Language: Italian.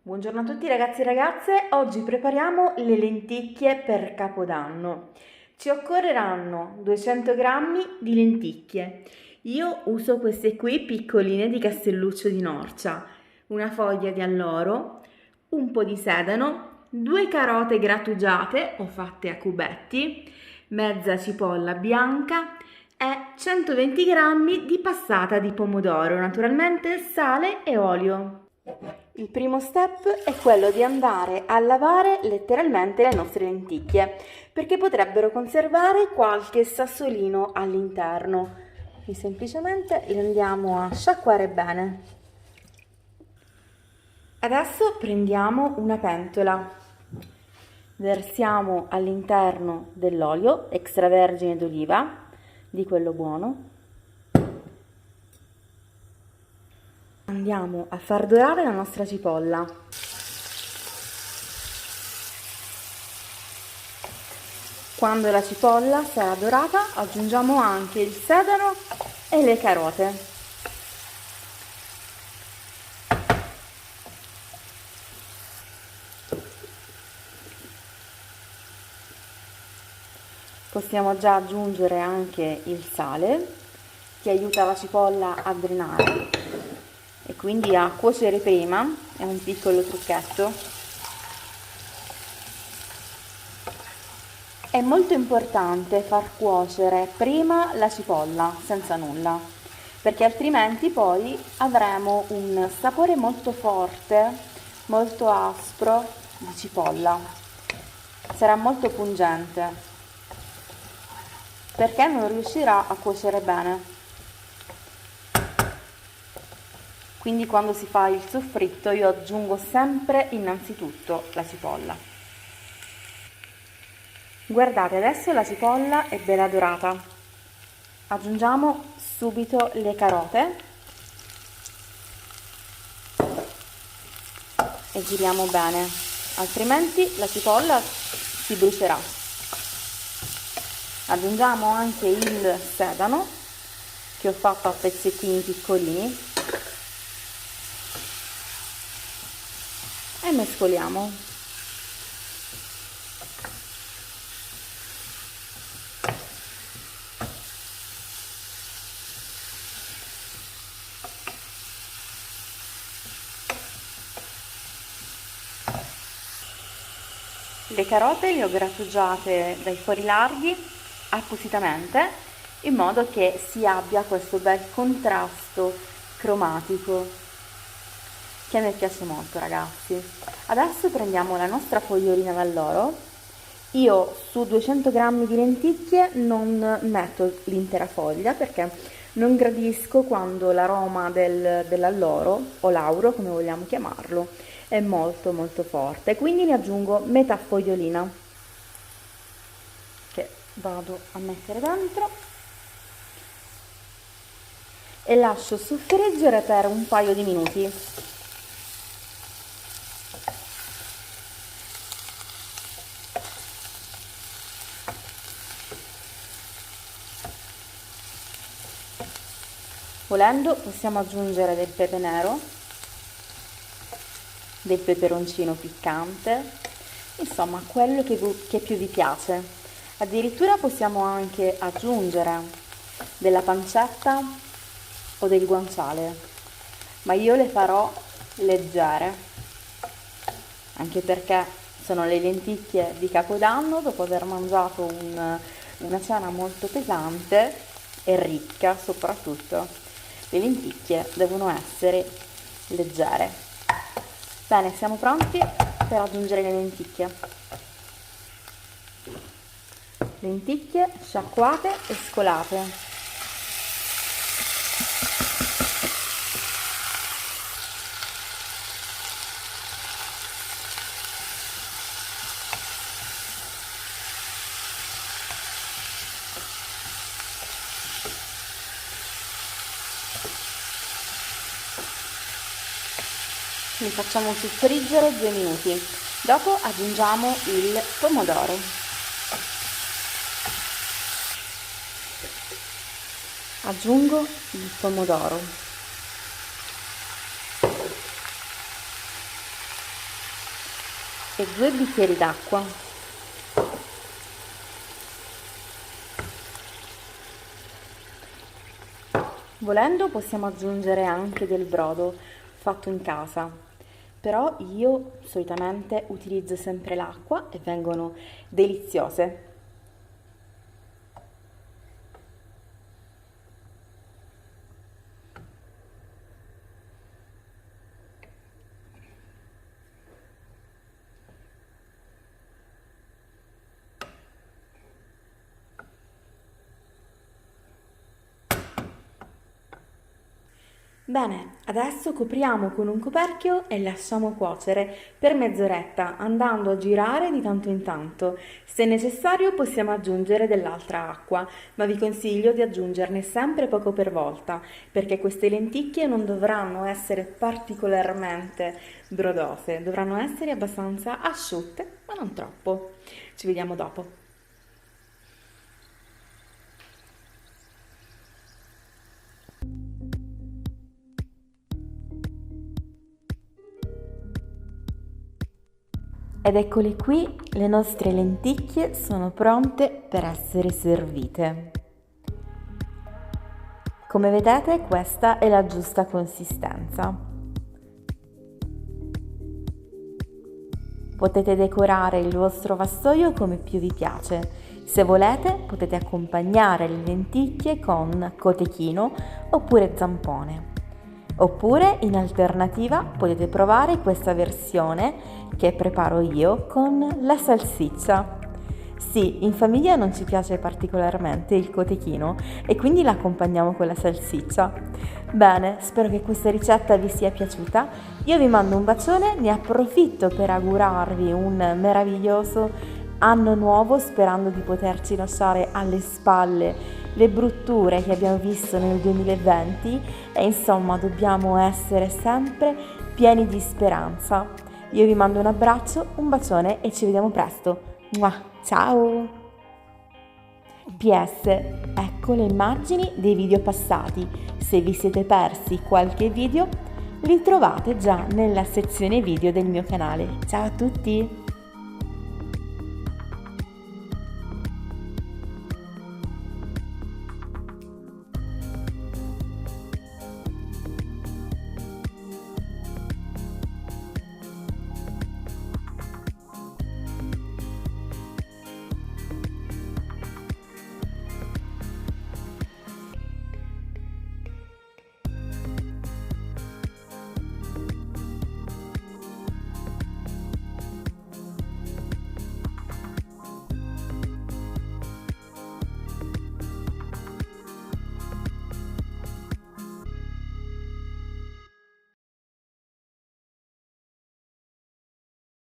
Buongiorno a tutti ragazzi e ragazze, oggi prepariamo le lenticchie per Capodanno. Ci occorreranno 200 g di lenticchie. Io uso queste qui piccoline di Castelluccio di Norcia, una foglia di alloro, un po' di sedano, 2 carote grattugiate o fatte a cubetti, mezza cipolla bianca e 120 g di passata di pomodoro, naturalmente sale e olio. Il primo step è quello di andare a lavare letteralmente le nostre lenticchie perché potrebbero conservare qualche sassolino all'interno. Quindi semplicemente le andiamo a sciacquare bene. Adesso prendiamo una pentola, versiamo all'interno dell'olio extravergine d'oliva, di quello buono. Andiamo a far dorare la nostra cipolla. Quando la cipolla sarà dorata aggiungiamo anche il sedano e le carote. Possiamo già aggiungere anche il sale che aiuta la cipolla a drenare e quindi a cuocere prima, è un piccolo trucchetto. È molto importante far cuocere prima la cipolla senza nulla, perché altrimenti poi avremo un sapore molto forte, molto aspro di cipolla. Sarà molto pungente, perché non riuscirà a cuocere bene. Quindi quando si fa il soffritto io aggiungo sempre innanzitutto la cipolla. Guardate, adesso la cipolla è bella dorata. Aggiungiamo subito le carote e giriamo bene, altrimenti la cipolla si brucerà. Aggiungiamo anche il sedano che ho fatto a pezzettini piccolini e mescoliamo. Le carote le ho grattugiate dai fori larghi appositamente in modo che si abbia questo bel contrasto cromatico che a me piace molto, ragazzi. Adesso prendiamo la nostra fogliolina d'alloro. Io su 200 g di lenticchie non metto l'intera foglia perché non gradisco quando l'aroma dell'alloro o lauro, come vogliamo chiamarlo, è molto molto forte, quindi ne aggiungo metà fogliolina che vado a mettere dentro e lascio soffriggere per un paio di minuti. Volendo possiamo aggiungere del pepe nero, del peperoncino piccante, insomma quello che più vi piace. Addirittura possiamo anche aggiungere della pancetta o del guanciale, ma io le farò leggere, anche perché sono le lenticchie di Capodanno dopo aver mangiato una cena molto pesante e ricca soprattutto. Le lenticchie devono essere leggere. Bene, siamo pronti per aggiungere le lenticchie. Lenticchie sciacquate e scolate. Li facciamo soffriggere 2 minuti. Dopo aggiungiamo il pomodoro. Aggiungo il pomodoro. e 2 bicchieri d'acqua. Volendo possiamo aggiungere anche del brodo fatto in casa, però io solitamente utilizzo sempre l'acqua e vengono deliziose. Bene, adesso copriamo con un coperchio e lasciamo cuocere per mezz'oretta, andando a girare di tanto in tanto. Se necessario possiamo aggiungere dell'altra acqua, ma vi consiglio di aggiungerne sempre poco per volta, perché queste lenticchie non dovranno essere particolarmente brodose, dovranno essere abbastanza asciutte, ma non troppo. Ci vediamo dopo. Ed eccole qui, le nostre lenticchie sono pronte per essere servite. Come vedete, questa è la giusta consistenza. Potete decorare il vostro vassoio come più vi piace. Se volete, potete accompagnare le lenticchie con cotechino oppure zampone. Oppure, in alternativa, potete provare questa versione che preparo io con la salsiccia. Sì, in famiglia non ci piace particolarmente il cotechino e quindi l'accompagniamo con la salsiccia. Bene, spero che questa ricetta vi sia piaciuta. Io vi mando un bacione, ne approfitto per augurarvi un meraviglioso anno nuovo, sperando di poterci lasciare alle spalle le brutture che abbiamo visto nel 2020 e insomma dobbiamo essere sempre pieni di speranza. Io vi mando un abbraccio, un bacione e ci vediamo presto. Ciao! PS, ecco le immagini dei video passati. Se vi siete persi qualche video, li trovate già nella sezione video del mio canale. Ciao a tutti!